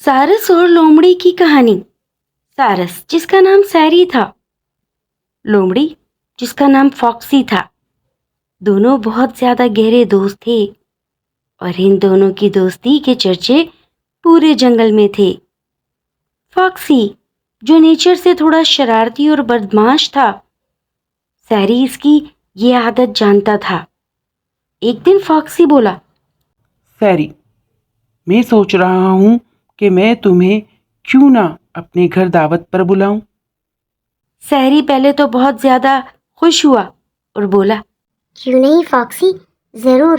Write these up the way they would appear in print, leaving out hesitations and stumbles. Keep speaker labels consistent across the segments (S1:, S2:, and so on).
S1: سارس اور لومڑی کی کہانی۔ سارس جس کا نام سیری تھا، لومڑی جس کا نام فاکسی تھا، دونوں بہت زیادہ گہرے دوست تھے اور ان دونوں کی دوستی کے چرچے پورے جنگل میں تھے۔ فاکسی جو نیچر سے تھوڑا شرارتی اور بدمعاش تھا، سیری اس کی یہ عادت جانتا تھا۔ ایک دن فاکسی بولا،
S2: سیری، میں سوچ رہا ہوں کہ میں تمہیں کیوں نہ اپنے گھر دعوت پر بلاؤں۔
S1: سیری پہلے تو بہت زیادہ خوش ہوا اور بولا،
S3: کیوں نہیں فاکسی، ضرور۔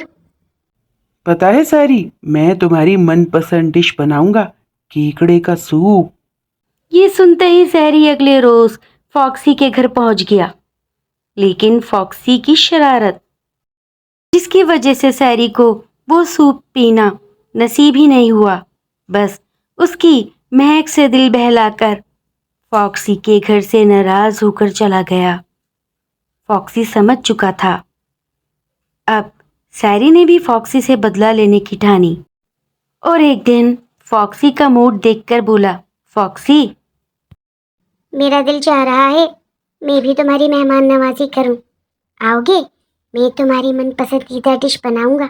S2: پتہ ہے سیری، میں تمہاری من پسند ڈش بناؤں گا، کیکڑے کا سوپ۔
S1: یہ سنتے ہی سیری اگلے روز فاکسی کے گھر پہنچ گیا، لیکن فاکسی کی شرارت، جس کی وجہ سے سیری کو وہ سوپ پینا نصیب ہی نہیں ہوا، بس اس کی مہک سے دل بہلا کر فاکسی کے گھر سے ناراض ہو کر چلا گیا۔ فاکسی سمجھ چکا تھا، اب سیری نے بھی فاکسی سے بدلہ لینے کی ٹھانی، اور ایک دن فاکسی کا موڈ دیکھ کر بولا، فاکسی،
S3: میرا دل چاہ رہا ہے میں بھی تمہاری مہمان نوازی کروں، آؤ گے؟ میں تمہاری من پسندیدہ ڈش بناؤں گا،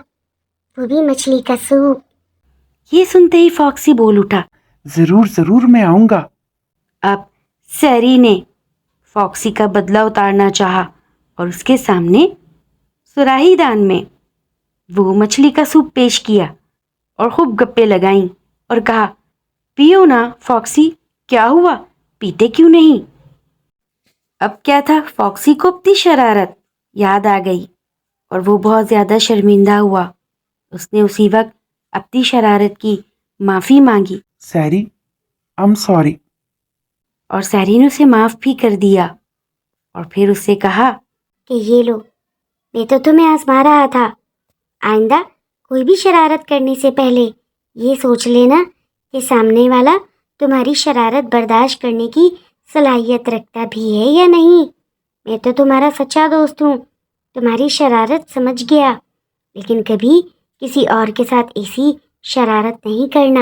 S3: وہ بھی مچھلی کا سوپ۔
S1: یہ سنتے ہی فاکسی بول اٹھا،
S2: ضرور ضرور، میں آؤں گا۔
S1: اب سیری نے فاکسی کا بدلہ اتارنا چاہا اور اس کے سامنے سراہی دان میں وہ مچھلی کا سوپ پیش کیا اور خوب گپے لگائیں اور کہا، پیو نا فاکسی، کیا ہوا، پیتے کیوں نہیں؟ اب کیا تھا، فاکسی کو اپنی شرارت یاد آ گئی اور وہ بہت زیادہ شرمندہ ہوا۔ اس نے اسی وقت اپنی شرارت کی معافی مانگی
S2: سیری، I'm sorry۔
S1: اور سیری نے اسے معاف بھی کر دیا اور پھر اس سے کہا
S3: کہ یہ لو، میں تو تمہیں آزما رہا تھا، آئندہ کوئی بھی شرارت کرنے سے پہلے یہ سوچ لینا کہ سامنے والا تمہاری شرارت برداشت کرنے کی صلاحیت رکھتا بھی ہے یا نہیں۔ میں تو تمہارا سچا دوست ہوں، تمہاری شرارت سمجھ گیا، لیکن کبھی کسی اور کے ساتھ ایسی شرارت نہیں کرنا۔